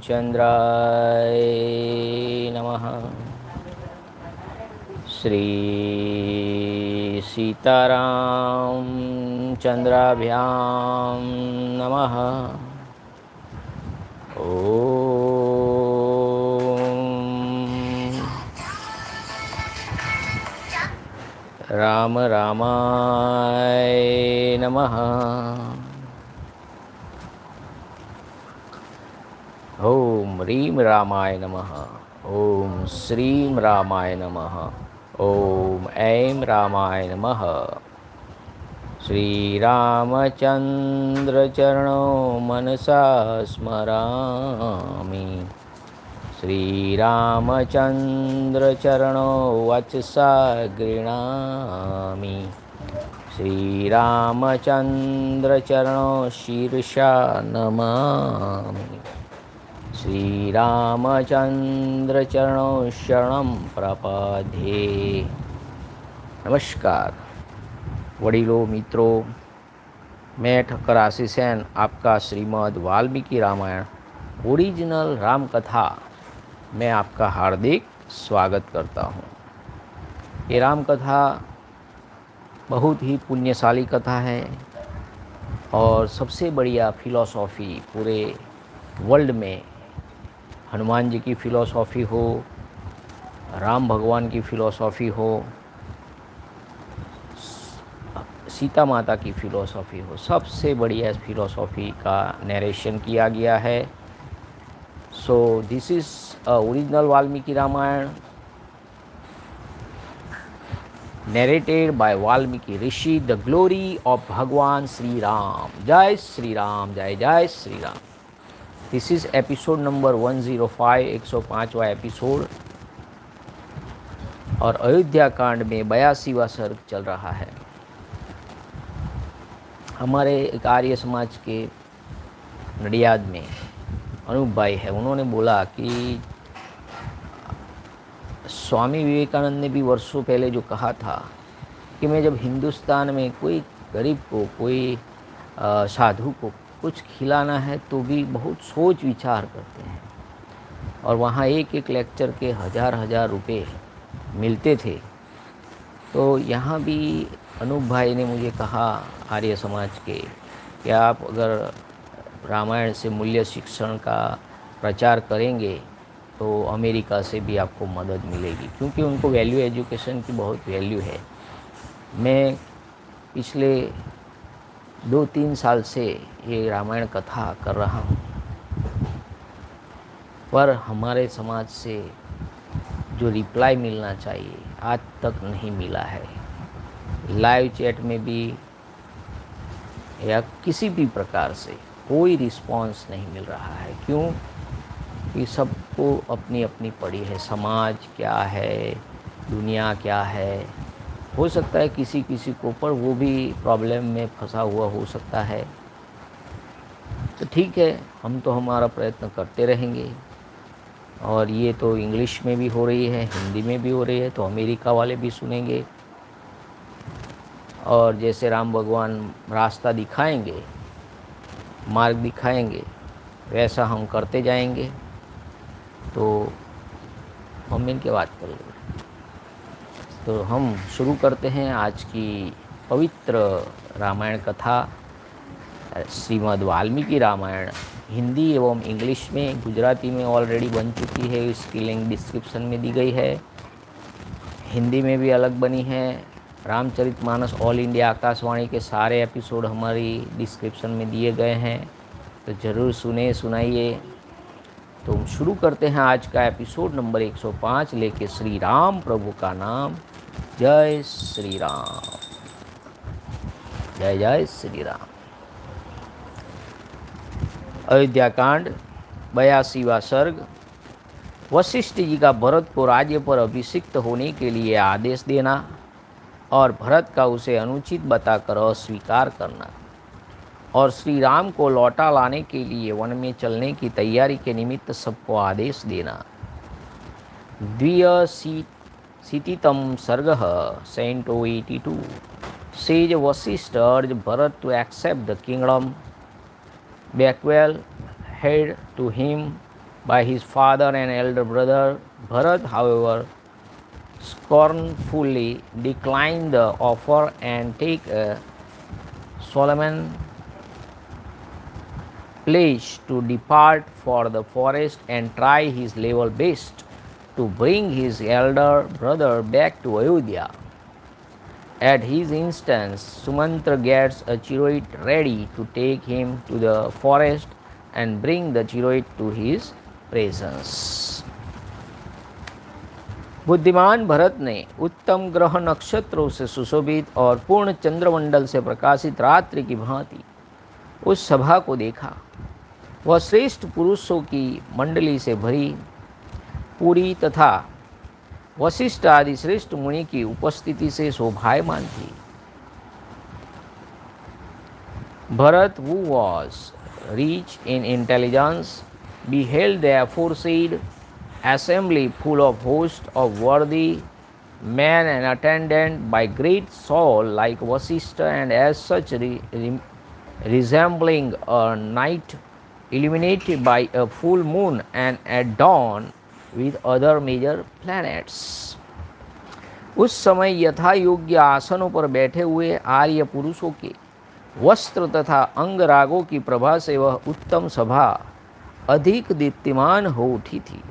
चंद्राय नमः। श्री सीताराम चंद्राभ्यां नमः। राम रामाय नमः। ओम ह्रीं रामाय नमः। ओम श्रीं रामाय नमः। ओम ऐं रामाय नमः। श्रीरामचंद्र चरणो मनसा स्मरामि। श्रीरामचंद्र चरणो वचसा गृह्णामि। श्रीरामचंद्र चरणो शीर्षा नमामि। श्रीरामचंद्र चरणो शरणं प्रपद्ये। नमस्कार वडीलों, मित्रों, मैं ठक्कर आशीष आपका श्रीमद वाल्मीकि रामायण ओरिजिनल राम कथा में आपका हार्दिक स्वागत करता हूँ। ये राम कथा बहुत ही पुण्यशाली कथा है और सबसे बढ़िया फिलॉसॉफी पूरे वर्ल्ड में, हनुमान जी की फ़िलॉसॉफ़ी हो, राम भगवान की फ़िलॉसॉफ़ी हो, सीता माता की फ़िलॉसॉफ़ी हो, सबसे बढ़िया इस फ़िलॉसॉफ़ी का नरेशन किया गया है। So this is original Valmiki Ramayana narrated by Valmiki Rishi, the glory of Bhagwan Sri Ram. Jai Sri Ram, Jai Jai Sri Ram. This is episode number 105, 105वां episode और अयोध्या कांड में 82वां सर्ग चल रहा है। हमारे एक आर्य समाज के नडियाद में अनूप भाई है, उन्होंने बोला कि स्वामी विवेकानंद ने भी वर्षों पहले जो कहा था कि मैं जब हिंदुस्तान में कोई गरीब को, कोई साधु को कुछ खिलाना है तो भी बहुत सोच विचार करते हैं, और वहाँ एक एक लेक्चर के हज़ार रुपए मिलते थे। तो यहाँ भी अनूप भाई ने मुझे कहा, आर्य समाज के, कि आप अगर रामायण से मूल्य शिक्षण का प्रचार करेंगे तो अमेरिका से भी आपको मदद मिलेगी, क्योंकि उनको वैल्यू एजुकेशन की बहुत वैल्यू है। मैं पिछले 2-3 साल से ये रामायण कथा कर रहा हूँ, पर हमारे समाज से जो रिप्लाई मिलना चाहिए आज तक नहीं मिला है। लाइव चैट में भी या किसी भी प्रकार से कोई रिस्पांस नहीं मिल रहा है। क्यों? कि सबको अपनी अपनी पड़ी है, समाज क्या है, दुनिया क्या है। हो सकता है किसी किसी को, पर वो भी प्रॉब्लम में फंसा हुआ हो सकता है। तो ठीक है, हम तो हमारा प्रयत्न करते रहेंगे। और ये तो इंग्लिश में भी हो रही है, हिंदी में भी हो रही है, तो अमेरिका वाले भी सुनेंगे। और जैसे राम भगवान रास्ता दिखाएंगे, मार्ग दिखाएंगे, वैसा हम करते जाएंगे। तो हम इनके बात कर लेंगे। तो हम शुरू करते हैं आज की पवित्र रामायण कथा, श्रीमद् वाल्मीकि रामायण। हिंदी एवं इंग्लिश में, गुजराती में ऑलरेडी बन चुकी है, इसकी लिंक डिस्क्रिप्शन में दी गई है। हिंदी में भी अलग बनी है। रामचरितमानस ऑल इंडिया आकाशवाणी के सारे एपिसोड हमारी डिस्क्रिप्शन में दिए गए हैं, तो ज़रूर सुनाइए। तो हम शुरू करते हैं आज का एपिसोड नंबर 105 लेके श्री राम प्रभु का नाम। जय श्री राम, जय जय श्री राम। अयोध्या कांड 82वां सर्ग। वशिष्ठ जी का भरत को राज्य पर अभिषिक्त होने के लिए आदेश देना और भरत का उसे अनुचित बताकर अस्वीकार करना और श्री राम को लौटा लाने के लिए वन में चलने की तैयारी के निमित्त सबको आदेश देना। द्विशीतितम सर्ग 182 says Vashishtha urges Bharat to accept the kingdom, bequeathed to him by his father and elder brother. Bharat, however, scornfully declined the offer and take a solemn pledge to depart for the forest and try his level best to bring his elder brother back to Ayodhya. At his instance, Sumantra gets a chariot ready to take him to the forest and bring the chariot to his presence. बुद्धिमान भरत ने उत्तम ग्रह नक्षत्रों से सुशोभित और पूर्ण चंद्रमंडल से प्रकाशित रात्रि की भांति उस सभा को देखा। वह श्रेष्ठ पुरुषों की मंडली से भरी पूरी तथा वशिष्ठ आदि श्रेष्ठ मुनि की उपस्थिति से शोभायमान थी। Bharat, who was rich in intelligence, beheld the aforesaid assembly full of host of worthy men and attended by great soul like Vasishtha, and as such resembling a night illuminated by a full moon and at dawn with other major planets. उस समय यथा योग्य आसनों पर बैठे हुए आर्य पुरुषों के वस्त्र तथा अंग रागों की प्रभा से वह उत्तम सभा अधिक दीप्तिमान हो उठी थी।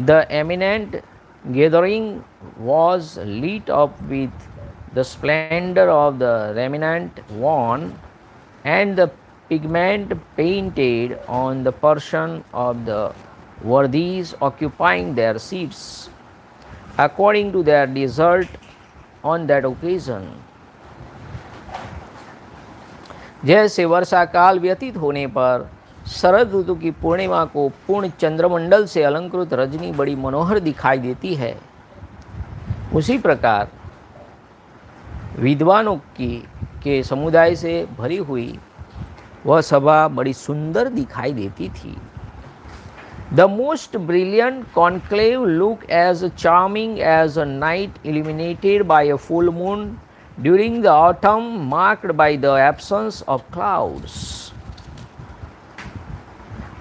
The eminent gathering was lit up with the splendor of the remnant one and the pigment painted on the person of the worthies occupying their seats according to their desert on that occasion. जैसे वर्षा काल व्यतीत होने पर शरद ऋतु की पूर्णिमा को पूर्ण चंद्रमंडल से अलंकृत रजनी बड़ी मनोहर दिखाई देती है, उसी प्रकार विद्वानों के समुदाय से भरी हुई वह सभा बड़ी सुंदर दिखाई देती थी। The most brilliant conclave looked as charming as a night illuminated by a full moon during the autumn marked by the absence of clouds.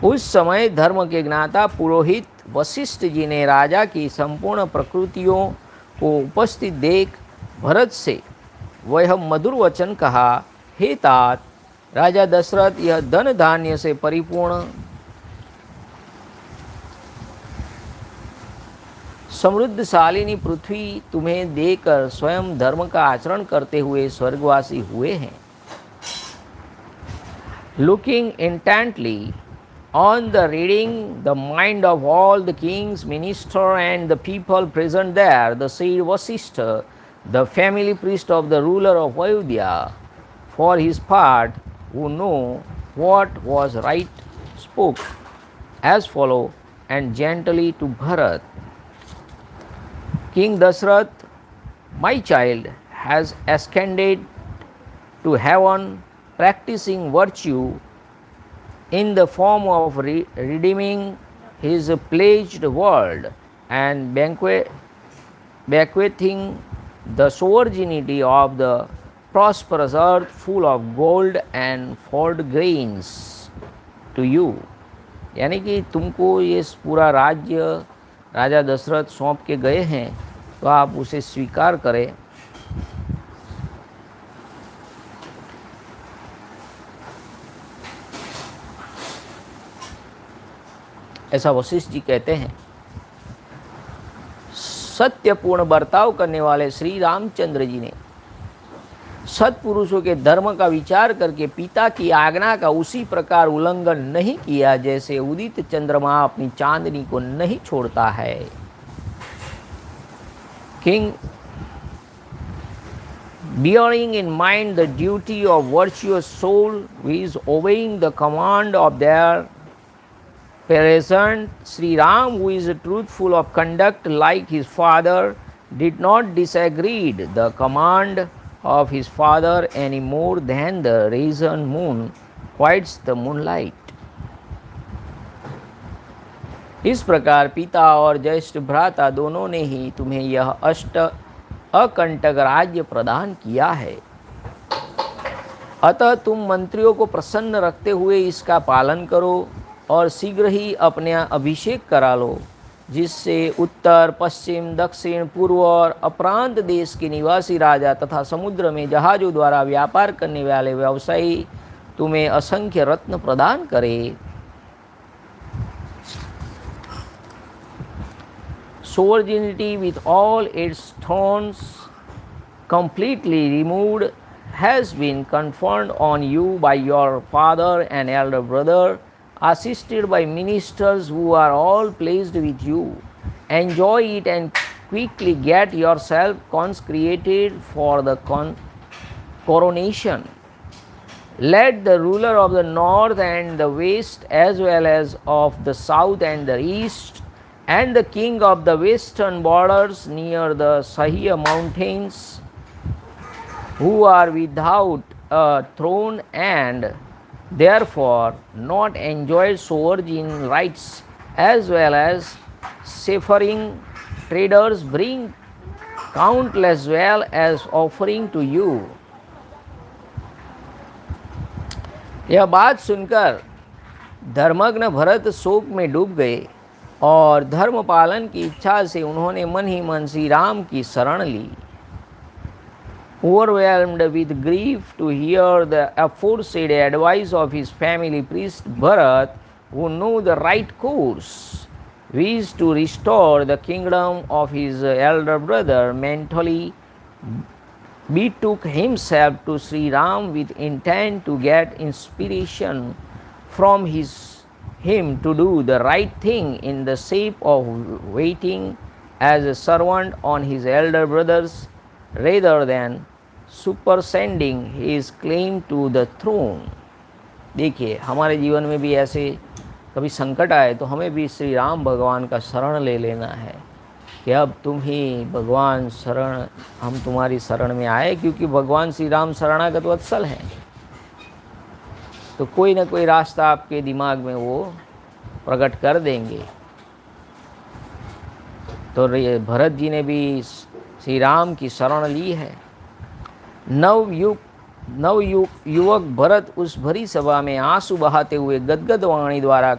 उस समय धर्म के ज्ञाता पुरोहित वशिष्ठ जी ने राजा की संपूर्ण प्रकृतियों को उपस्थित देख भरत से वह मधुर वचन कहा, हे तात, राजा दशरथ, यह धन धान्य से परिपूर्ण समृद्धशालिनी पृथ्वी तुम्हें देकर स्वयं धर्म का आचरण करते हुए स्वर्गवासी हुए हैं। Looking intently on the reading the mind of all the kings, minister and the people present there, the said Vasishtha, the family priest of the ruler of Ayodhya, for his part, who knew what was right, spoke as follow and gently to Bharat. King Dashrath, my child, has ascended to heaven, practicing virtue in the form of redeeming his pledged word and bequeathing the sovereignty of the prosperous earth full of gold and food grains to you. यानी कि तुमको ये पूरा राज्य राजा दशरथ सौंप के गए हैं, तो आप उसे स्वीकार करें। ऐसा वशिष्ठ जी कहते हैं। सत्यपूर्ण बर्ताव करने वाले श्री रामचंद्र जी ने सत्पुरुषों के धर्म का विचार करके पिता की आज्ञा का उसी प्रकार उल्लंघन नहीं किया जैसे उदित चंद्रमा अपनी चांदनी को नहीं छोड़ता है। King, bearing in mind the duty of virtuous soul who is obeying the command of their present SriRam, who is truthful of conduct like his father, did not disagree the command of his father any more than the risen moon quiets the moonlight. इस प्रकार पिता और ज्येष्ठ भ्राता दोनों ने ही तुम्हें यह अकंटक राज्य प्रदान किया है। अतः तुम मंत्रियों को प्रसन्न रखते हुए इसका पालन करो और शीघ्र ही अपने अभिषेक करा लो, जिससे उत्तर पश्चिम दक्षिण पूर्व और अप्रांत देश के निवासी राजा तथा समुद्र में जहाज़ों द्वारा व्यापार करने वाले व्यवसायी तुम्हें असंख्य रत्न प्रदान करे। Sovereignty with all its thorns completely removed has been conferred on you by your father and elder brother, assisted by ministers who are all pleased with you. Enjoy it and quickly get yourself consecrated for the coronation. Let the ruler of the north and the west, as well as of the south and the east, and the king of the western borders near the Sahya mountains, who are without a throne and therefore not enjoy sovereign rights, as well as seafaring traders, bring countless well as offering to you. यह बात सुनकर धर्मज्ञ भरत शोक में डूब गए और धर्म पालन की इच्छा से उन्होंने मन ही मन श्री राम की शरण ली। Overwhelmed with grief to hear the aforesaid advice of his family priest, Bharat, who knew the right course, wished to restore the kingdom of his elder brother, mentally betook himself to SriRam with intent to get inspiration from him to do the right thing in the shape of waiting as a servant on his elder brothers rather than superseding his claim to the throne. देखिए, हमारे जीवन में भी ऐसे कभी संकट आए तो हमें भी श्री राम भगवान का शरण ले लेना है कि अब तुम ही भगवान शरण, हम तुम्हारी शरण में आए, क्योंकि भगवान श्री राम शरणागत वत्सल हैं। तो कोई ना कोई रास्ता आपके दिमाग में वो प्रकट कर देंगे। तो भरत जी ने भी श्री राम की शरण ली है। युवक भरत उस भरी सभा में आंसू बहाते हुए गदगद वाणी द्वारा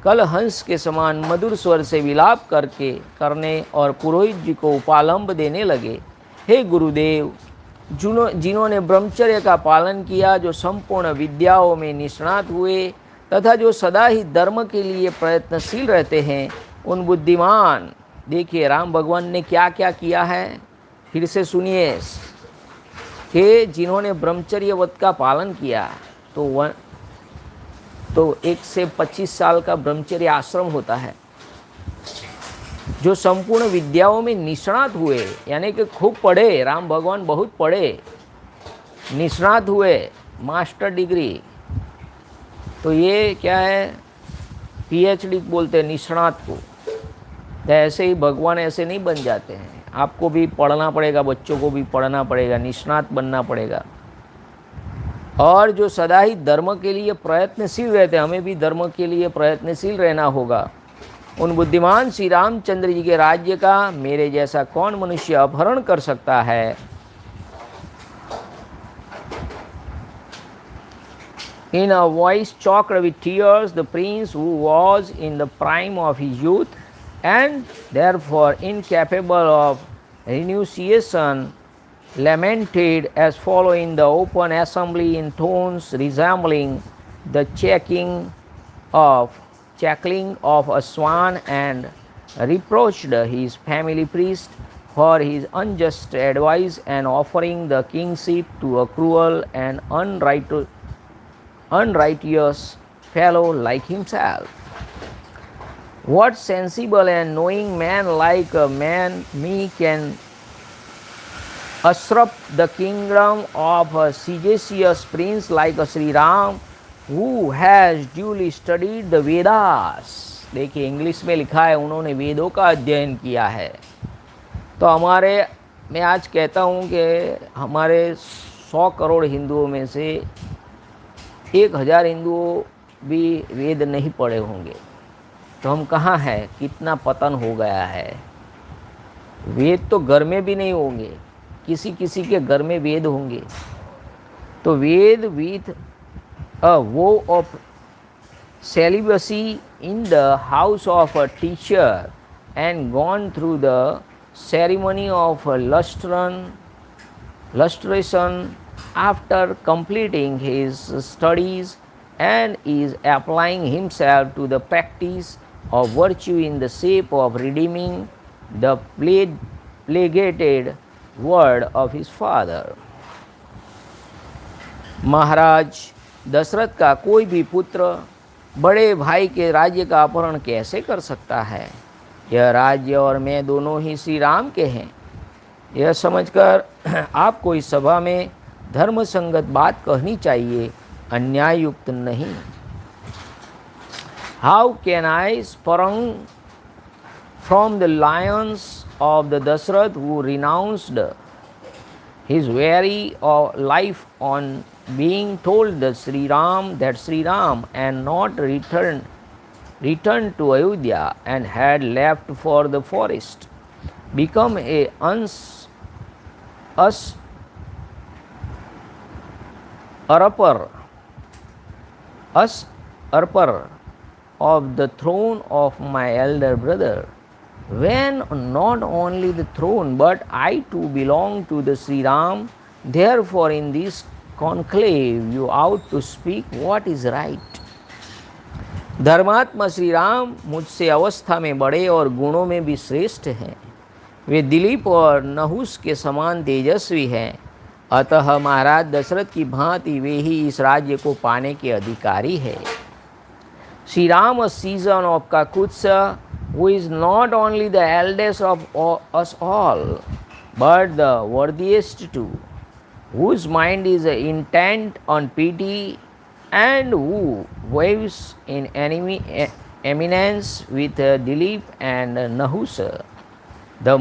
कल हंस के समान मधुर स्वर से विलाप करने और पुरोहित जी को उपालंब देने लगे। हे गुरुदेव, जिन्होंने ब्रह्मचर्य का पालन किया, जो संपूर्ण विद्याओं में निष्णात हुए तथा जो सदा ही धर्म के लिए प्रयत्नशील रहते हैं, उन बुद्धिमान, देखिए राम भगवान ने क्या क्या किया है, फिर से सुनिए, कि जिन्होंने ब्रह्मचर्य व्रत का पालन किया, तो 1 से 25 साल का ब्रह्मचर्य आश्रम होता है, जो संपूर्ण विद्याओं में निष्णात हुए, यानी कि खूब पढ़े, राम भगवान बहुत पढ़े, निष्णात हुए, मास्टर डिग्री, तो ये क्या है, पीएचडी बोलते हैं निष्णात को। तो ऐसे ही भगवान ऐसे नहीं बन जाते हैं, आपको भी पढ़ना पड़ेगा, बच्चों को भी पढ़ना पड़ेगा, निष्णात बनना पड़ेगा। और जो सदा ही धर्म के लिए प्रयत्नशील रहते हैं, हमें भी धर्म के लिए प्रयत्नशील रहना होगा। उन बुद्धिमान श्री रामचंद्र जी के राज्य का मेरे जैसा कौन मनुष्य अपहरण कर सकता है। In a voice choked with tears, the prince, who was in the prime of his youth and therefore incapable of renunciation, lamented as follows in the open assembly in tones resembling the cackling of a swan, and reproached his family priest for his unjust advice and offering the kingship to a cruel and unrighteous fellow like himself. What sensible and knowing man like me can usurp the kingdom of a sagacious prince like a SriRam, who has duly studied the Vedas? देखिए English में लिखा है, उन्होंने वेदों का अध्ययन किया है। तो मैं आज कहता हूँ कि हमारे 100 करोड़ हिंदुओं में से 1000 हिंदुओं भी वेद नहीं पढ़े होंगे। तो हम कहाँ हैं, कितना पतन हो गया है। वेद तो घर में भी नहीं होंगे, किसी किसी के घर में वेद होंगे। तो वेद विथ अ वो of celibacy in the house of a teacher and gone through the ceremony of lustration after completing his studies and is applying himself to the practice of virtue in the shape of redeeming the plagued word of his father. महाराज दशरथ का कोई भी पुत्र बड़े भाई के राज्य का अपहरण कैसे कर सकता है? यह राज्य और मैं दोनों ही श्री राम के हैं। यह समझकर आपको इस सभा में धर्म संगत बात कहनी चाहिए, अन्याय युक्त नहीं। How can I sprung from the loins of the Dasharatha who renounced his very life on being told that SriRam and not returned to Ayodhya and had left for the forest, become a usurper of the throne of my elder brother, when not only the throne but I too belong to the SriRam. Therefore in this conclave you ought to speak what is right. धर्मात्मा श्री राम मुझसे अवस्था में बड़े और गुणों में भी श्रेष्ठ हैं। वे दिलीप और नहुस के समान तेजस्वी हैं। अतः महाराज दशरथ की भांति वे ही इस राज्य को पाने के अधिकारी है। Shri Ram, a season of Kakutsa, who is not only the eldest of us all, but the worthiest too, whose mind is intent on pity, and who waves in eminence with Dilip and Nahusa, the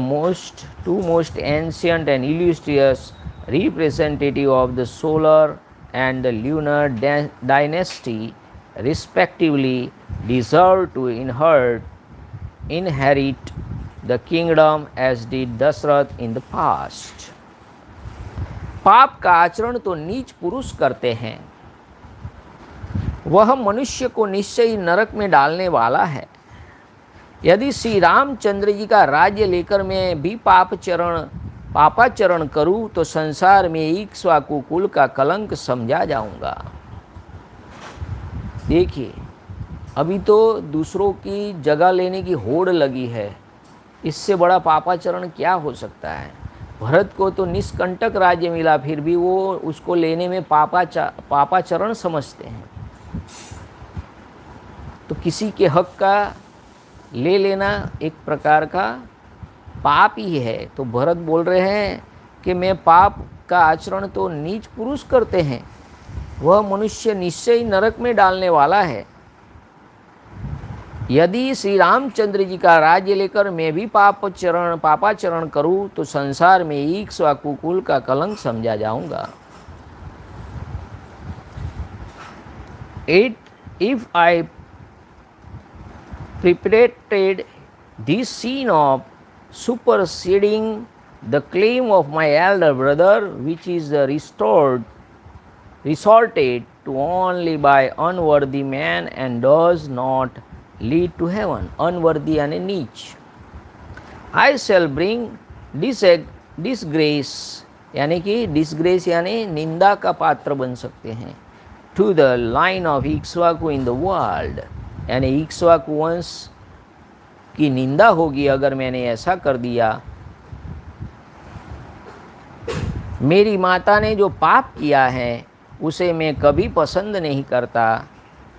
two most ancient and illustrious representative of the solar and the lunar dynasty, respectively, deserve to inherit the kingdom as did Dashrath in the past. पाप का आचरण तो नीच पुरुष करते हैं, वह मनुष्य को निश्चय ही नरक में डालने वाला है। यदि श्री रामचंद्र जी का राज्य लेकर मैं भी पापाचरण करूं तो संसार में इक्ष्वाकु कुल का कलंक समझा जाऊंगा। देखिए, अभी तो दूसरों की जगह लेने की होड़ लगी है, इससे बड़ा पापाचरण क्या हो सकता है। भरत को तो निष्कंटक राज्य मिला, फिर भी वो उसको लेने में पापाचरण समझते हैं। तो किसी के हक का ले लेना एक प्रकार का पाप ही है। तो भरत बोल रहे हैं कि मैं पाप का आचरण तो नीच पुरुष करते हैं, वह मनुष्य निश्चय ही नरक में डालने वाला है। यदि श्री रामचंद्र जी का राज्य लेकर मैं भी पापाचरण करूं तो संसार में इक्ष्वाकु कुल का कलंक समझा जाऊंगा। If I perpetrated this sin of superseding the claim of my elder brother, which is resorted to only by unworthy man and does not lead to heaven, unworthy and नीच, I shall bring disgrace, यानी कि disgrace यानी निंदा का पात्र बन सकते हैं, to the line of Ikshvaku in the world, यानी इक्ष्वाकु वंश की निंदा होगी अगर मैंने ऐसा कर दिया। मेरी माता ने जो पाप किया है उसे मैं कभी पसंद नहीं करता,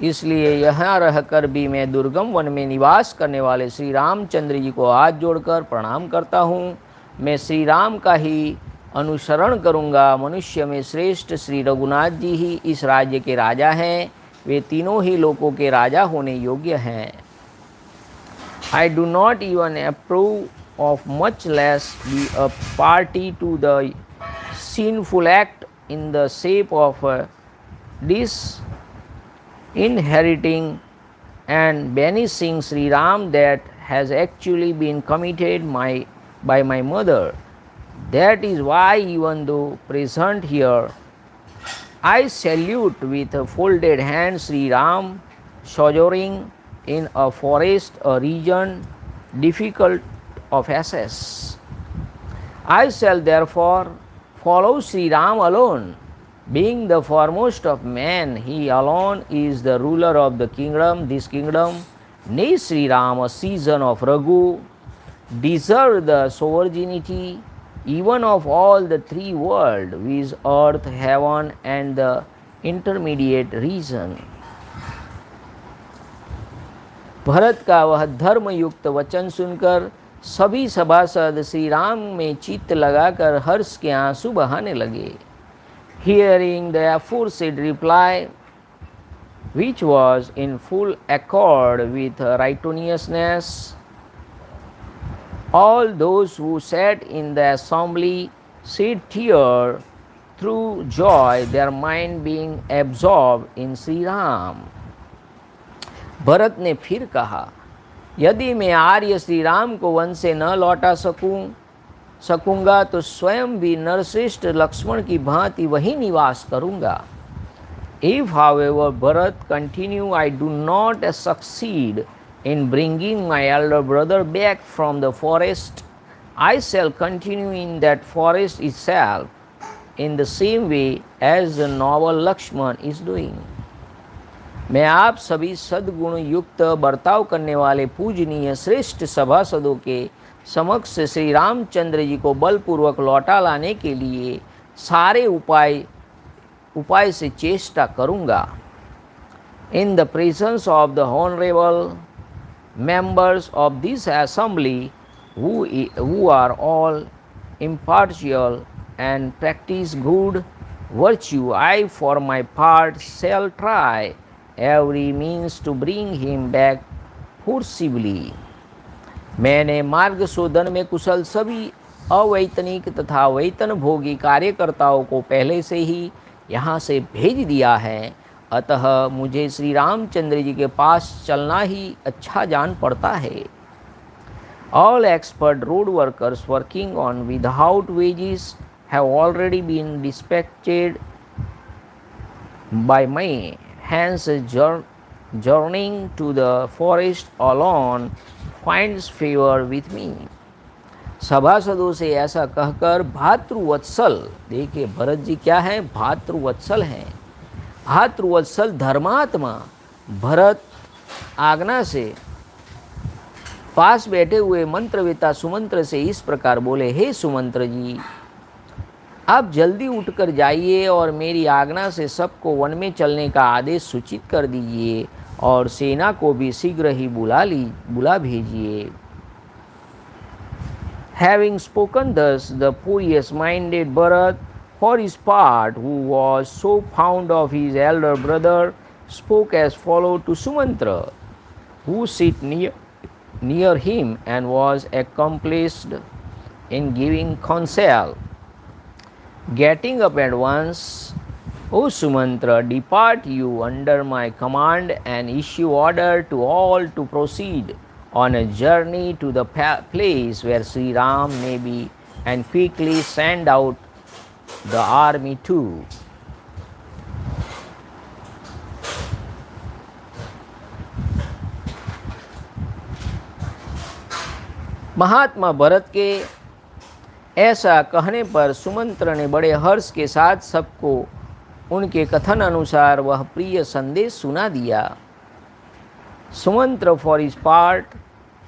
इसलिए यहाँ रहकर भी मैं दुर्गम वन में निवास करने वाले श्री रामचंद्र जी को हाथ जोड़कर प्रणाम करता हूँ। मैं श्री राम का ही अनुसरण करूँगा। मनुष्य में श्रेष्ठ श्री रघुनाथ जी ही इस राज्य के राजा हैं, वे तीनों ही लोकों के राजा होने योग्य हैं। I do not even approve of, much less be a party to the sinful act in the shape of disinheriting and banishing Sri Ram that has actually been committed by my mother. That is why, even though present here, I salute with folded hands Sri Ram sojourning in a forest, a region difficult of access. I shall therefore follow SriRam alone. Being the foremost of men, he alone is the ruler of the kingdom, this kingdom. Nay, SriRam, a season of Raghu, deserve the sovereignty even of all the three worlds, which earth, heaven, and the intermediate region. Bharat का वह धर्म युक्त वचन सुनकर सभी सभासद श्री राम में चित्त लगाकर हर्ष के आंसू बहाने लगे. Hearing the aforesaid reply, which was in full accord with righteousness, all those who sat in the assembly shed tears through joy, their mind being absorbed in Sri Ram. Bharat ने फिर कहा, यदि मैं आर्य श्री राम को वन से न लौटा सकूंगा तो स्वयं भी नरश्रेष्ठ लक्ष्मण की भांति वहीं निवास करूंगा. If however Bharat continue, I do not succeed in bringing my elder brother back from the forest, I shall continue in that forest itself in the same way as the noble Lakshman is doing. मैं आप सभी सद्गुण युक्त बर्ताव करने वाले पूजनीय श्रेष्ठ सभासदों के समक्ष श्री रामचंद्र जी को बलपूर्वक लौटा लाने के लिए सारे उपाय से चेष्टा करूँगा. In the presence of the honourable members of this assembly who are all impartial and practice good virtue, I for my part shall try every means to bring him back forcibly. मैंने मार्ग शोधन में कुशल सभी अवैतनिक तथा वेतन भोगी कार्यकर्ताओं को पहले से ही यहाँ से भेज दिया है, अतः मुझे श्री रामचंद्र जी के पास चलना ही अच्छा जान पड़ता है. All expert road workers working on without wages have already been dispatched by me. Hence, journeying to the forest alone finds favor with me. सभासदों से ऐसा कहकर भातृवत्सल, देखिए भरत जी क्या है, भातृवत्सल हैं. भातृवत्सल धर्मात्मा भरत आज्ञा से पास बैठे हुए मंत्रवेता सुमंत्र से इस प्रकार बोले, हे सुमंत्र जी, आप जल्दी उठकर जाइए और मेरी आज्ञा से सबको वन में चलने का आदेश सूचित कर दीजिए और सेना को भी शीघ्र ही बुला भेजिए. Having spoken thus, the furious-minded Bharat, for his part, who was so fond of his elder brother, spoke as follows to Sumantra, who sat near him and was accomplished in giving counsel. Getting up at once, O Sumantra, depart you under my command and issue order to all to proceed on a journey to the place where Sri Ram may be, and quickly send out the army too. महात्मा भरत के ऐसा कहने पर सुमंत्र ने बड़े हर्ष के साथ सबको उनके कथन अनुसार वह प्रिय संदेश सुना दिया. Sumantra for his part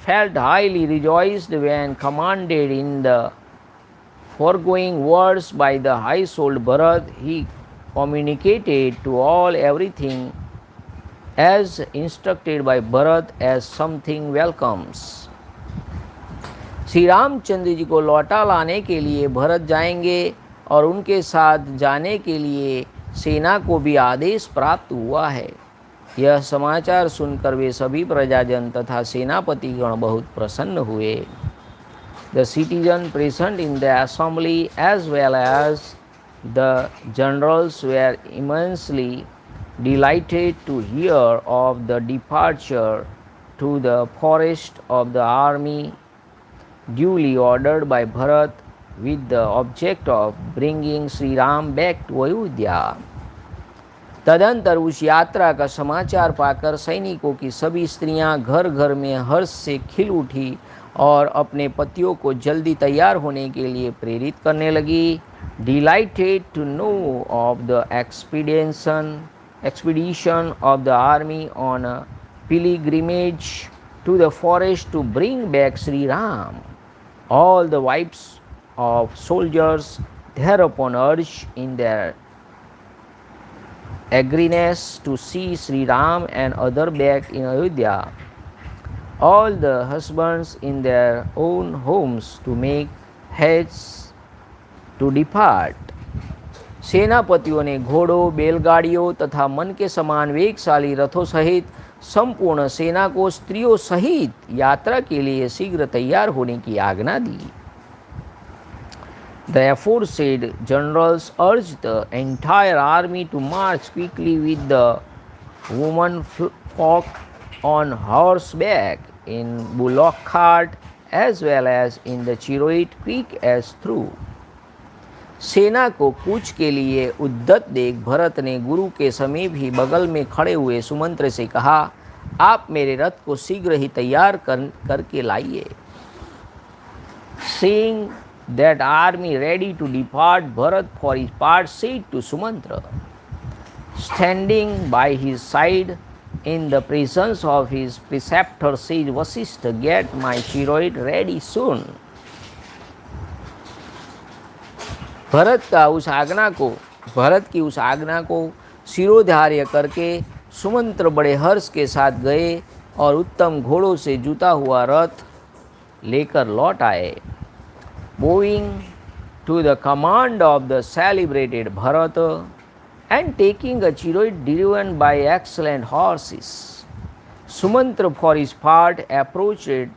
felt highly rejoiced when commanded in the foregoing words by the high-souled Bharat. He communicated to all everything as instructed by Bharat as something welcomes. Shri Ramchandra ji को लौटा लाने के लिए भरत जाएंगे और उनके साथ जाने के लिए सेना को भी आदेश प्राप्त हुआ है. यह समाचार सुनकर वे सभी प्रजाजन तथा सेनापतिगण बहुत प्रसन्न हुए. The citizens present in the assembly as well as the generals were immensely delighted to hear of the departure to the forest of the army duly ordered by Bharat with the object of bringing Sri Ram back to Ayodhya. तदंतर उस यात्रा का समाचार पाकर सैनिकों की सभी स्त्रियां घर घर में हर्ष से खिल उठी और अपने पतियों को जल्दी तैयार होने के लिए प्रेरित करने लगी। Delighted to know of the expedition of the army on a pilgrimage to the forest to bring back SriRam, all the wives of soldiers thereupon urged in their eagerness to see SriRam and other back in Ayodhya, all the husbands in their own homes to make haste to depart. सेनापतियों ने घोड़ों, बैलगाड़ियों तथा मन के समान वेगशाली रथों सहित संपूर्ण सेना को स्त्रियों सहित यात्रा के लिए शीघ्र तैयार होने की आज्ञा दी। The aforesaid generals urged the entire army to march quickly with the women folk on horseback, in bullock cart, as well as in the chariot quick as through. सेना को कूच के लिए उद्यत देख भरत ने गुरु के समीप ही बगल में खड़े हुए सुमंत्र से कहा, आप मेरे रथ को शीघ्र ही तैयार करके लाइए। Seeing that army ready to depart, Bharat for his part said to Sumantra, standing by his side in the presence of his preceptor, said Vasishtha, get my chariot ready soon. Bharat की उस आज्ञा को शिरोधार्य करके सुमंत्र बड़े हर्ष के साथ गए और उत्तम घोड़ों से जुता हुआ रथ लेकर लौट आए। Bowing to the command of the celebrated Bharat and taking a chariot driven by excellent horses, Sumantra for his part approached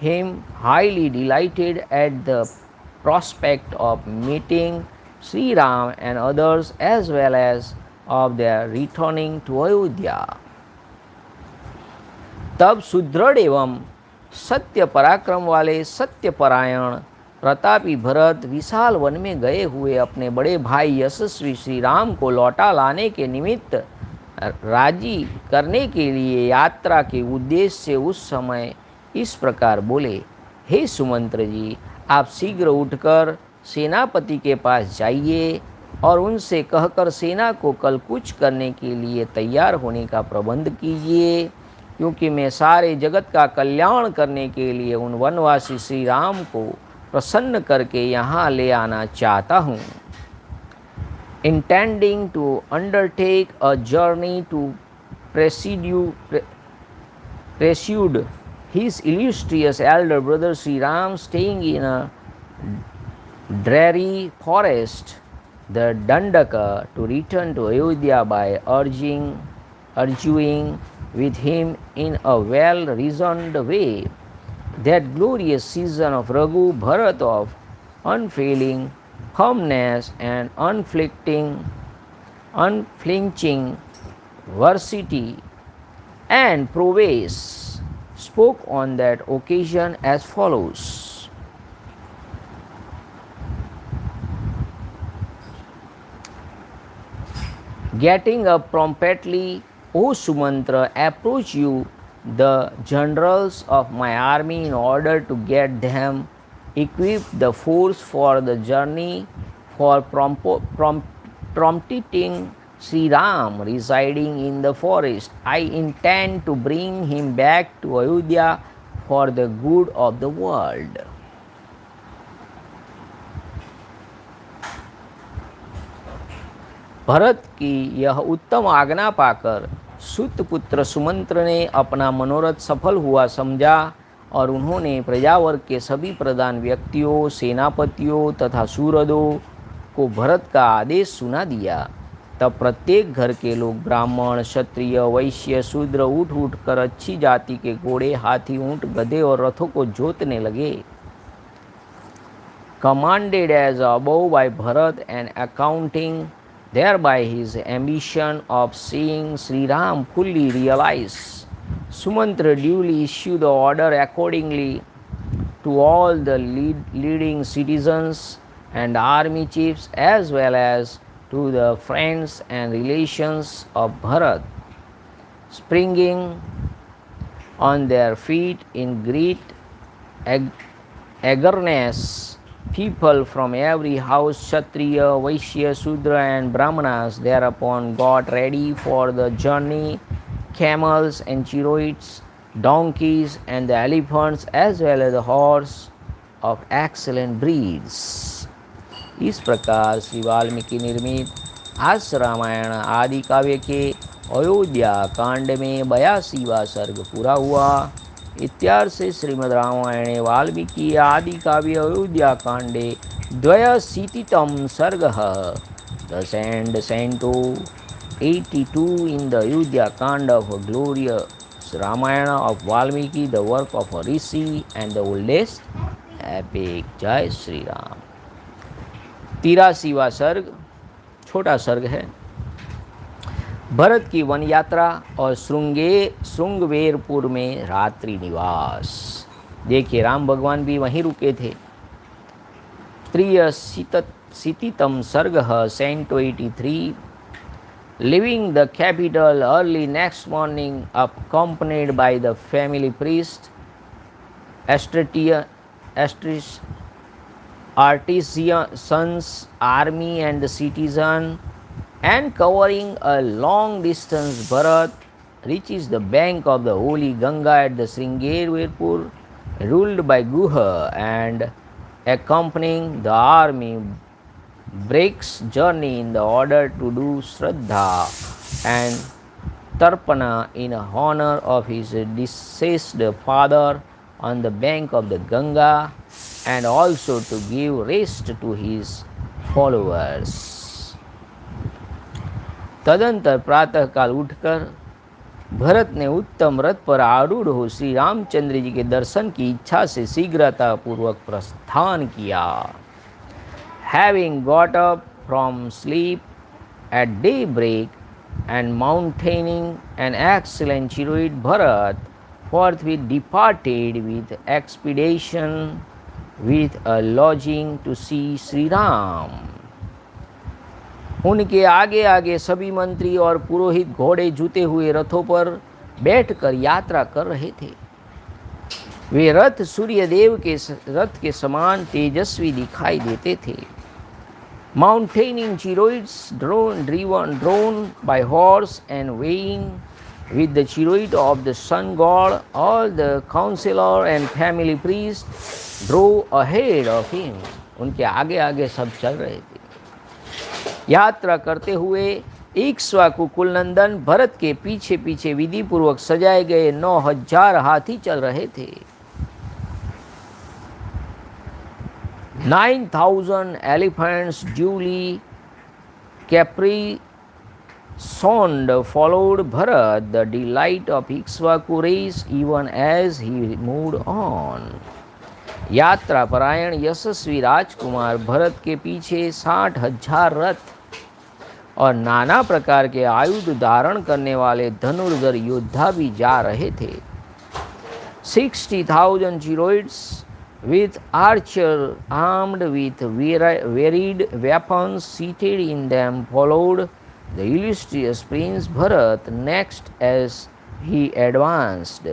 him highly delighted at the prospect of meeting SriRam and others as well as of their returning to Ayodhya. तब सुदृढ़ एवं सत्य पराक्रम वाले सत्यपरायण प्रतापी भरत विशाल one में गए हुए अपने बड़े भाई यशस्वी श्री राम को लौटा लाने के निमित्त राजी करने के लिए यात्रा के उद्देश्य से उस समय इस प्रकार बोले, हे सुमंत्र जी, आप शीघ्र उठकर सेनापति के पास जाइए और उनसे कहकर सेना को कल कूच करने के लिए तैयार होने का प्रबंध कीजिए, क्योंकि मैं सारे जगत का कल्याण करने के लिए उन वनवासी श्री राम को प्रसन्न करके यहाँ ले आना चाहता हूँ। Intending to undertake a journey to precede his illustrious elder brother Sri Ram, staying in a dreary forest, the Dandaka, to return to Ayodhya by arguing with him in a well-reasoned way that glorious season of Raghu, Bharat of unfailing firmness and unflinching veracity and prowess, spoke on that occasion as follows. Getting up promptly, O Sumantra, approach you the generals of my army in order to get them equipped the force for the journey, for prompting Sri Ram residing in the forest. I intend to bring him back to Ayodhya for the good of the world. Bharat की यह उत्तम आज्ञा पाकर सुतपुत्र सुमंत्र ने अपना मनोरथ सफल हुआ समझा और उन्होंने प्रजावर्ग के सभी प्रधान व्यक्तियों, सेनापतियों तथा सूरदों को भरत का आदेश सुना दिया। तब प्रत्येक घर के लोग ब्राह्मण, क्षत्रिय, वैश्य, शूद्र उठ कर अच्छी जाति के घोड़े, हाथी, ऊंट, गधे और रथों को जोतने लगे। Commanded as above by Bharat and accounting thereby his ambition of seeing Sri Ram fully realized, Sumantra duly issued the order accordingly to all the leading citizens and army chiefs as well as to the friends and relations of Bharat, springing on their feet in great eagerness. People from every house, Kshatriya, Vaishya, Sudra and Brahmanas, thereupon got ready for the journey, camels and chariots, donkeys and the elephants, as well as the horse of excellent breeds. इस प्रकार श्री वाल्मीकि निर्मित आस रामायण आदि काव्य के अयोध्या कांड में 82वां सर्ग पूरा हुआ। इत्यार्थ से श्रीमद् रामायणे वाल्मीकि आदि काव्य अयोध्या कांडे 82 सर्गः। Thus ends Canto 82 in the Ayodhya Kand of a glorious Ramayana of Valmiki, the work of a rishi and the oldest epic. जय श्री राम। 83वां सर्ग छोटा सर्ग है। भरत की वन यात्रा और श्रृंगवेरपुर में रात्रि निवास। देखिए राम भगवान भी वहीं रुके थे। त्रियशीतितम सर्गः Canto 83। Leaving the capital early next morning, accompanied by the family priest, artisans, army and the citizen, and covering a long distance, Bharat reaches the bank of the holy Ganga at the Sringeri, ruled by Guha, and accompanying the army, breaks journey in the order to do Shraddha and Tarpana in honor of his deceased father on the bank of the Ganga, and also to give rest to his followers. तदंतर प्रातःकाल उठकर भरत ने उत्तम रथ पर आरूढ़ हो श्री रामचंद्र जी के दर्शन की इच्छा से शीघ्रता पूर्वक प्रस्थान किया। Having got up from sleep at daybreak and mountaining an excellent chariot, Bharat forthwith departed with expedition with a lodging to see SriRam. उनके आगे आगे सभी मंत्री और पुरोहित घोड़े जुते हुए रथों पर बैठकर यात्रा कर रहे थे। वे रथ सूर्यदेव के रथ के समान तेजस्वी दिखाई देते थे। Mountaining chariots drawn by horse and weighing with the chariot of the sun god, all the counselor and family priests drove ahead of him. उनके आगे आगे सब चल रहे थे। यात्रा करते हुए इक्ष्वाकु कुलनंदन भरत के पीछे पीछे विधि पूर्वक सजाए गए 9000 हाथी चल रहे थे। 9000 elephants duly caparisoned followed Bharat, the delight of Ikshvaku race, even as he moved on. यात्रा परायण यशस्वी राजकुमार भरत के पीछे 60,000 रथ और नाना प्रकार के आयुध धारण करने वाले धनुर्धर योद्धा भी जा रहे थे। 60,000 chariots with archers armed with varied weapons seated in them followed the illustrious Prince Bharat next as he advanced.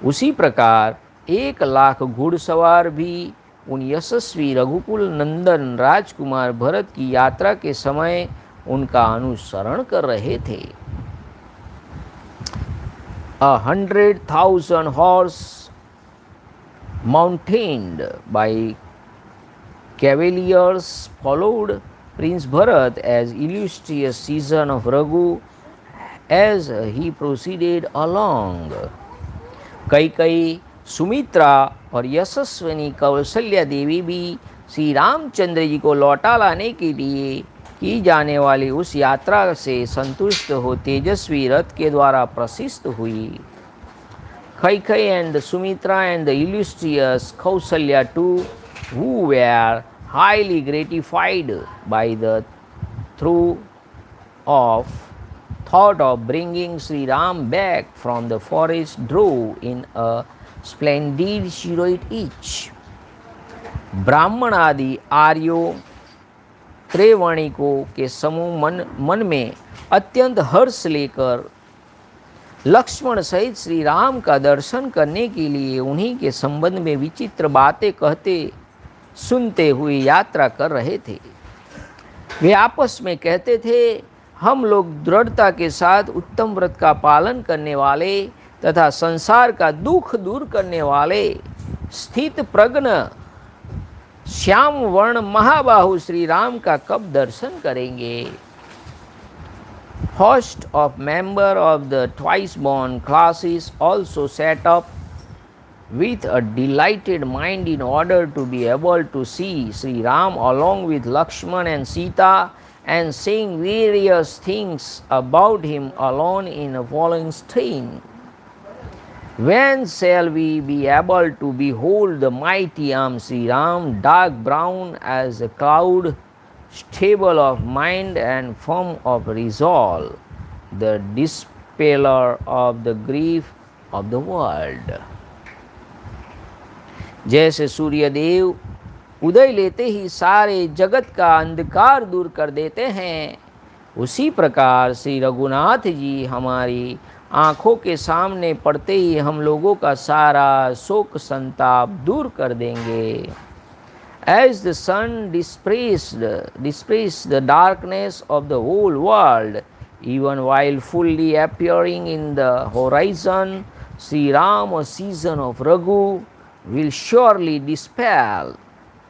उसी प्रकार 1,00,000 घुड़सवार भी उन यशस्वी रघुकुल नंदन राजकुमार भरत की यात्रा के समय उनका अनुसरण कर रहे थे। 100,000 horse mounted by cavaliers followed Prince Bharat as illustrious season of Raghu as he proceeded along. कई सुमित्रा और यशस्विनी कौशल्या देवी भी श्री रामचंद्र जी को लौटा लाने के लिए की जाने वाली उस यात्रा से संतुष्ट हो तेजस्वी रथ के द्वारा प्रशिष्ट हुई। Kaikai and Sumitra and the illustrious Kausalya too, who were highly gratified by the thought of bringing Sri Ram back from the forest, drove in a splendid chariot each. ब्राह्मण आदि आर्यों त्रिवर्णिकों के समूह मन में अत्यंत हर्ष लेकर लक्ष्मण सहित श्री राम का दर्शन करने के लिए उन्हीं के संबंध में विचित्र बातें कहते सुनते हुए यात्रा कर रहे थे। वे आपस में कहते थे, हम लोग दृढ़ता के साथ उत्तम व्रत का पालन करने वाले तथा संसार का दुख दूर करने वाले स्थित प्रज्ञ श्याम वर्ण महाबाहु श्री राम का कब दर्शन करेंगे। Host of member of the twice born classes also sat up with a delighted mind in order to be able to see Sri Ram along with Lakshman and Sita and saying various things about him alone in the following strain. When shall we be able to behold the mighty arm Sri Ram, dark brown as a cloud, stable of mind and firm of resolve, the dispeller of the grief of the world. जैसे सूर्यदेव उदय लेते ही सारे जगत का अंधकार दूर कर देते हैं, उसी प्रकार श्री रघुनाथ जी हमारी आँखों के सामने पड़ते ही हम लोगों का सारा शोक संताप दूर कर देंगे. As the sun dispersed the darkness of the whole world, even while fully appearing in the horizon, Sri Ram, a season of Raghu, will surely dispel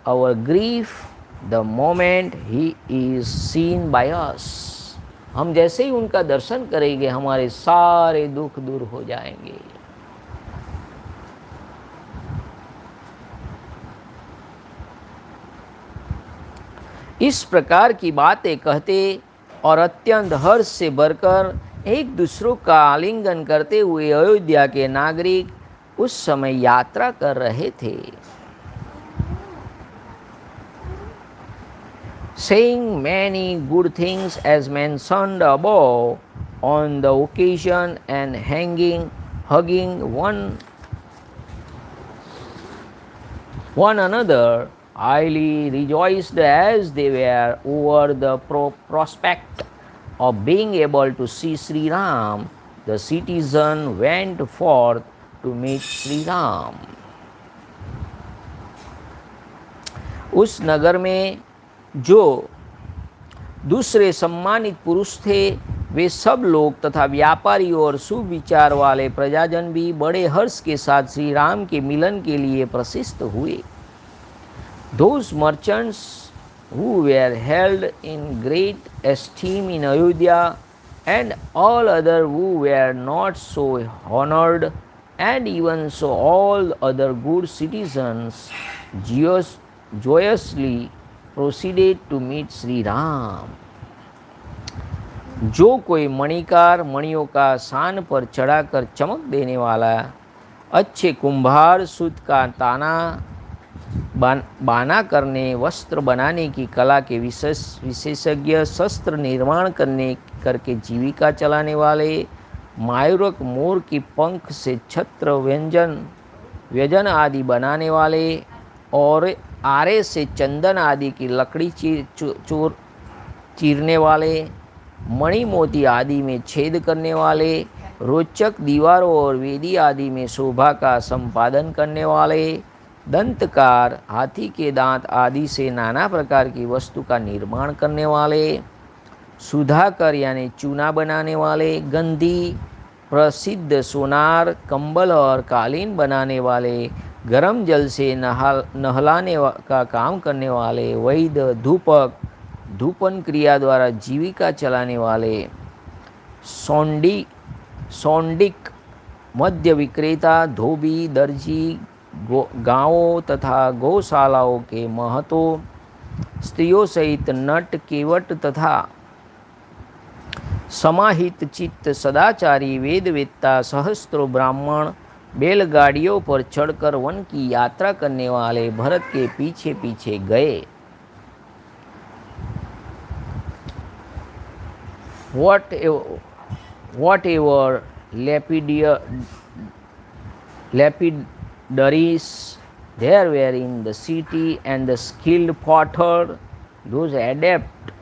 our grief the moment he is seen by us. हम जैसे ही उनका दर्शन करेंगे हमारे सारे दुख दूर हो जाएंगे. इस प्रकार की बातें कहते और अत्यंत हर्ष से भरकर एक दूसरों का आलिंगन करते हुए अयोध्या के नागरिक उस समय यात्रा कर रहे थे. Saying many good things as mentioned above on the occasion and hugging one another, highly rejoiced as they were over the prospect of being able to see Sri Ram, the citizen went forth to meet Sri Ram. उस नगर में जो दूसरे सम्मानित पुरुष थे, वे सब लोग तथा व्यापारी और शुभ विचार वाले प्रजाजन भी बड़े हर्ष के साथ श्री राम के मिलन के लिए प्रशिष्ट हुए. Those merchants who were held in great esteem in Ayodhya and all other who were not so honored, and even so all other good citizens joyously proceeded to meet Sri Ram. जो कोई मणिकार मणियों का शान पर चढ़ाकर चमक देने वाला, अच्छे कुंभार सूत का ताना बाना करने, वस्त्र बनाने की कला के विशेषज्ञ, शस्त्र निर्माण करके जीविका चलाने वाले, मायूरक मोर की पंख से छत्र व्यंजन आदि बनाने वाले और आरे से चंदन आदि की लकड़ी चीरने वाले, मणि मोती आदि में छेद करने वाले, रोचक दीवारों और वेदी आदि में शोभा का संपादन करने वाले, दंतकार हाथी के दांत आदि से नाना प्रकार की वस्तु का निर्माण करने वाले, सुधाकर यानी चूना बनाने वाले, गंधी प्रसिद्ध सोनार कंबल और कालीन बनाने वाले, गर्म जल से नहलाने का काम करने वाले, वैद्य धूपक धूपन क्रिया द्वारा जीविका चलाने वाले, सौंडिक मध्य विक्रेता, धोबी, दर्जी, गांवों तथा गौशालाओं के महतो, स्त्रियों सहित नट केवट तथा समाहित चित्त सदाचारी वेदवेत्ता, सहस्त्रों ब्राह्मण बैलगाड़ियों पर चढ़कर वन की यात्रा करने वाले भरत के पीछे पीछे गए. Whatever lapidaries there were in the city, and the skilled potter those adept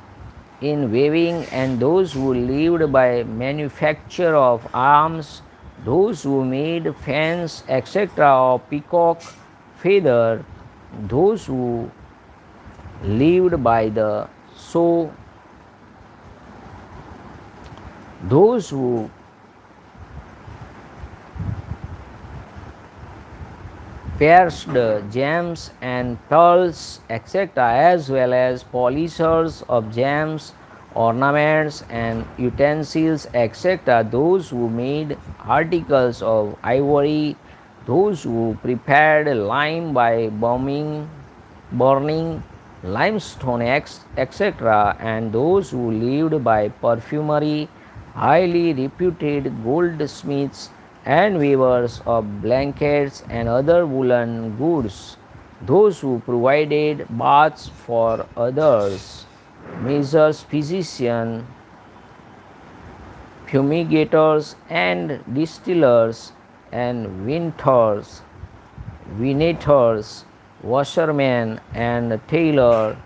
in weaving, and those who lived by manufacture of arms, those who made fans, etc., of peacock feather, those who lived by the sow, those who pierced gems and pearls, etc., as well as polishers of gems, ornaments, and utensils, etc., those who made articles of ivory, those who prepared lime by burning limestone, etc., and those who lived by perfumery, highly reputed goldsmiths and weavers of blankets and other woolen goods, those who provided baths for others, measures, physicians, fumigators, and distillers, and vintners, washermen, and tailor,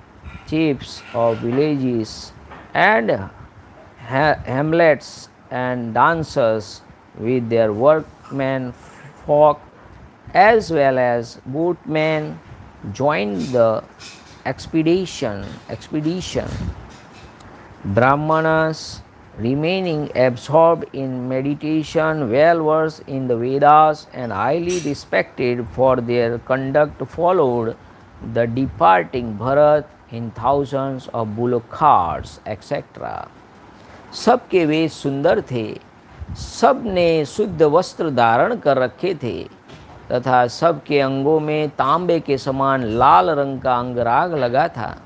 chiefs of villages and hamlets, and dancers with their workmen folk, as well as boatmen, joined the expedition. Brahmanas, remaining absorbed in meditation, well versed in the Vedas, and highly respected for their conduct, followed the departing Bharat in thousands of bullock carts, etc. सबके वेश सुंदर थे, सब ने शुद्ध वस्त्र धारण कर रखे थे तथा सबके अंगों में तांबे के समान लाल रंग का अंगराग लगा था।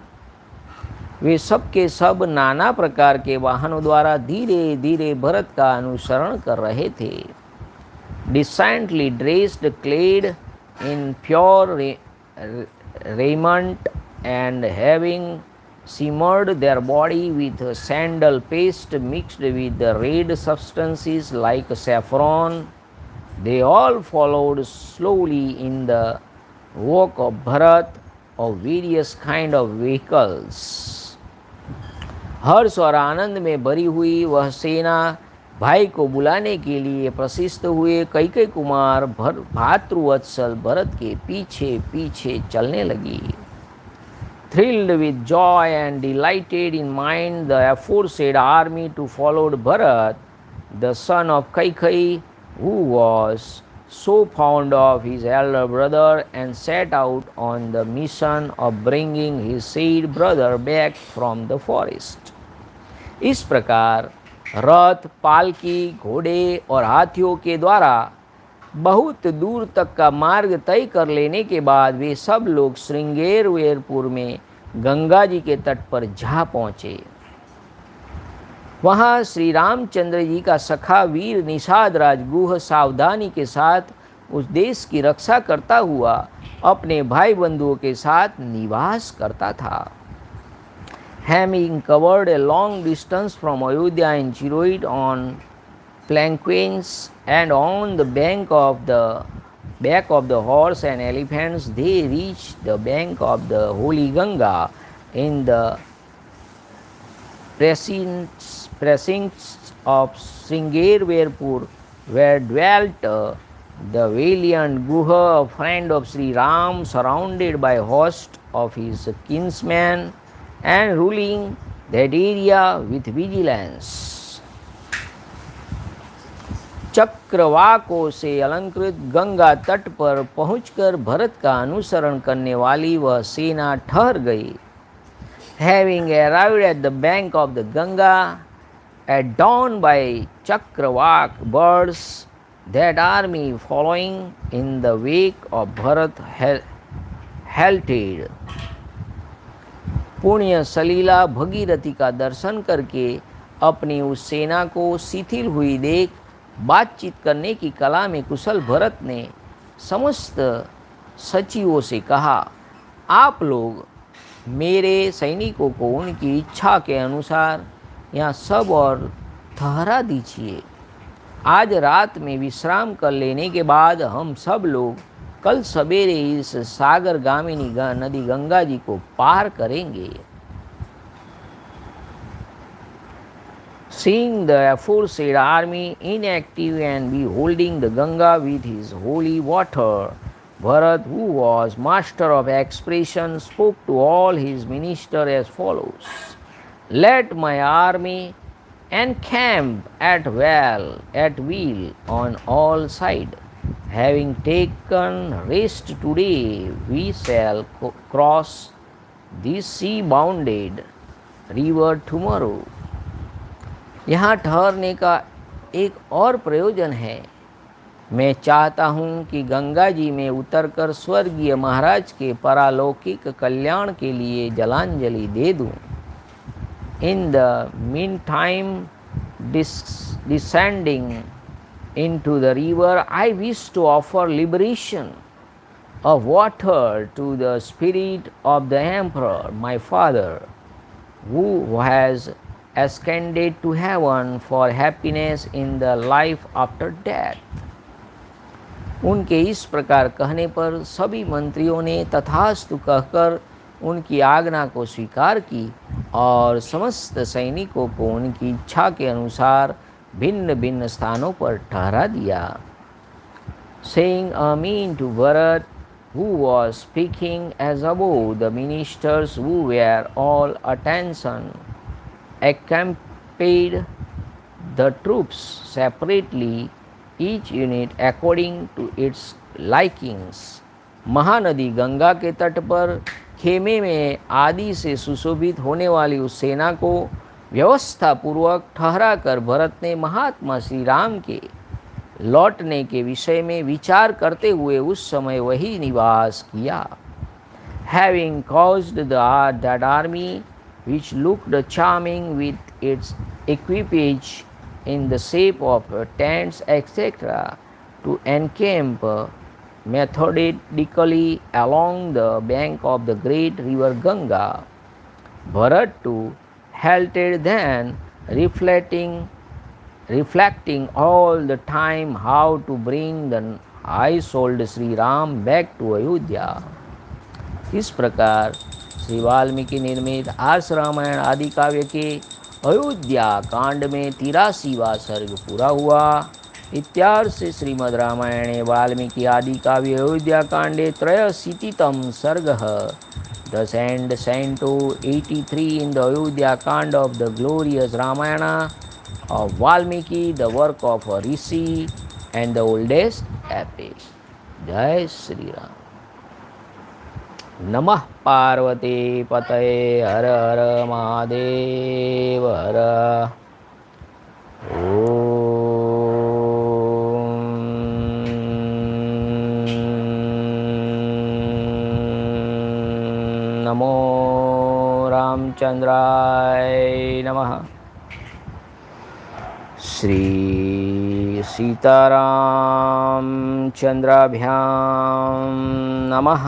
वे सब के सब नाना प्रकार के वाहनों द्वारा धीरे धीरे भरत का अनुसरण कर रहे थे। Decently dressed, clad in pure raiment, and having simmered their body with sandal paste mixed with the red substances like saffron, they all followed slowly in the wake of Bharat of various kind of vehicles. हर्ष और आनंद में भरी हुई वह सेना भाई को बुलाने के लिए प्रशिष्ट हुए कैकेयी कुमार भातृवत्सल भरत के पीछे पीछे चलने लगी। Thrilled with joy and delighted in mind, the aforesaid army to followed Bharat, the son of Kaikeyi, who was so fond of his elder brother, and set out on the mission of bringing his said brother back from the forest. इस प्रकार रथ, पालकी, घोड़े और हाथियों के द्वारा बहुत दूर तक का मार्ग तय कर लेने के बाद वे सब लोग श्रृंगेरवेरपुर में गंगा जी के तट पर जा पहुँचे। वहाँ श्री रामचंद्र जी का सखा वीर निषाद राजगुह सावधानी के साथ उस देश की रक्षा करता हुआ अपने भाई बंधुओं के साथ निवास करता था। Having covered a long distance from Ayodhya and Chiroid on planquins and on the back of the horse and elephants, they reached the bank of the holy Ganga in the precincts of Sringerverpur, where dwelt the valiant Guha, a friend of SriRam, surrounded by a host of his kinsmen and ruling that area with vigilance. चक्रवाकों से अलंकृत गंगा तट पर पहुंचकर भरत का अनुसरण करने वाली वह सेना ठहर गई। Having arrived at the bank of the Ganga at dawn by Chakravak birds, that army following in the wake of Bharat halted. पुण्य सलीला भगीरथी का दर्शन करके अपनी उस सेना को शिथिल हुई देख बातचीत करने की कला में कुशल भरत ने समस्त सचिवों से कहा, आप लोग मेरे सैनिकों को उनकी इच्छा के अनुसार यहाँ सब और ठहरा दीजिए। आज रात में विश्राम कर लेने के बाद हम सब लोग कल सवेरे इस सागर गामिनी नदी गंगा जी को पार करेंगे। Seeing the aforesaid army inactive and beholding the Ganga with his holy water, Bharat, who was master of expression, spoke to all his ministers as follows: Let my army encamp at will on all sides. Having taken rest today, we shall cross this sea-bounded river tomorrow. यहाँ ठहरने का एक और प्रयोजन है। मैं चाहता हूँ कि गंगा जी में उतरकर स्वर्गीय महाराज के पारलौकिक कल्याण के लिए जलांजलि दे दूँ। In the meantime, descending into the river, I wish to offer liberation of water to the spirit of the emperor, my father, who has ascended to heaven for happiness in the life after death. उनके इस प्रकार कहने पर सभी मंत्रियों ने तथास्तु कहकर उनकी आज्ञा को स्वीकार की और समस्त सैनिकों को उनकी इच्छा के अनुसार भिन्न भिन्न स्थानों पर ठहरा दिया। Saying Amen to Bharat, who was speaking as above, the ministers who were all attention accompanied the troops separately, each unit according to its likings. Mahanadi Ganga के तट पर खेमे में आदि से सुशोभित होने वाली उस सेना को व्यवस्था पूर्वक ठहरा कर भरत ने महात्मा श्री राम के लौटने के विषय में विचार करते हुए उस समय वही निवास किया। Having caused that army, which looked charming with its equipage in the shape of tents, etc., to encamp methodically along the bank of the great river Ganga, Bharat too halted then, reflecting all the time how to bring the high-souled SriRam back to Ayodhya. इस प्रकार श्री वाल्मीकि निर्मित आर्ष रामायण आदि काव्य के अयोध्या कांड में 83वां सर्ग पूरा हुआ। इत्यार्थ से श्रीमद् रामायणे वाल्मीकि आदि काव्य अयोध्या कांडे त्रयशीतितम सर्गः। Thus ends Canto 83 in the Ayodhya Kand of the glorious Ramayana of Valmiki, the work of a rishi and the oldest epic. Jai Sri Ram. नमः पार्वती पतये हर हर महादेव हर। नमो रामचंद्राय नमः। श्री सीतारामचंद्राभ्यां नमः।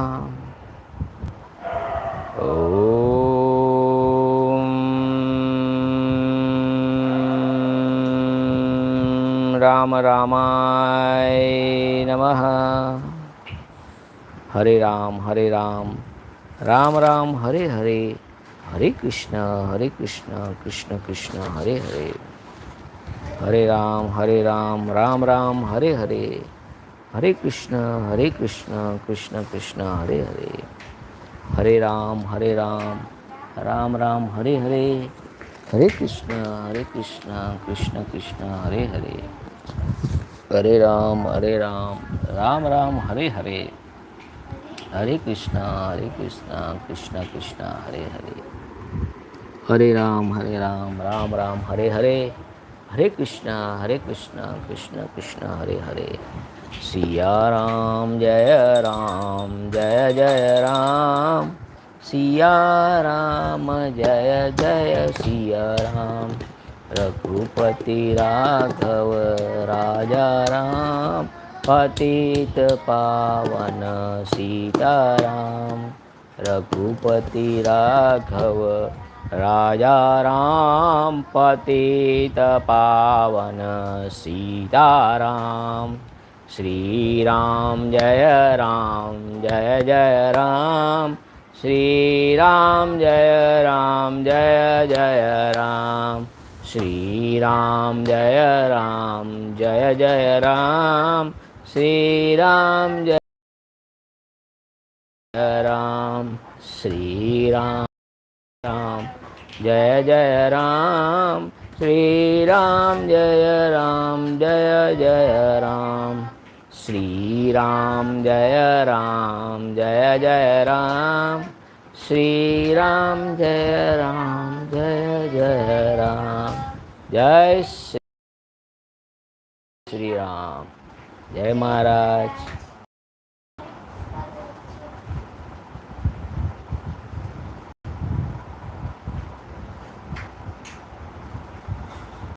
राम रामाय नमः। हरे राम राम राम हरे हरे, हरे कृष्ण कृष्ण कृष्ण हरे हरे, हरे राम राम राम हरे हरे, हरे कृष्ण कृष्ण कृष्ण हरे हरे, हरे राम राम राम हरे हरे, हरे कृष्ण कृष्ण कृष्ण हरे हरे, हरे राम राम राम हरे हरे, हरे कृष्ण कृष्ण कृष्ण हरे हरे, हरे राम राम राम हरे हरे, हरे कृष्ण कृष्ण कृष्ण हरे हरे। सिया राम जय जय राम, सिया राम जय जय सिया राम, रघुपति राघव राजा राम, पतित पावन सीताराम, रघुपति राघव राजा राम, पतित पावन सीताराम। श्री राम जय जय राम, श्री राम जय जय राम, श्रीराम जय जय राम, श्रीराम जय राम, श्रीराम राम जय राम, श्रीराम जय जय राम, श्रीराम जय जय राम, श्रीराम जय जय राम। जय श्री राम। जय महाराज।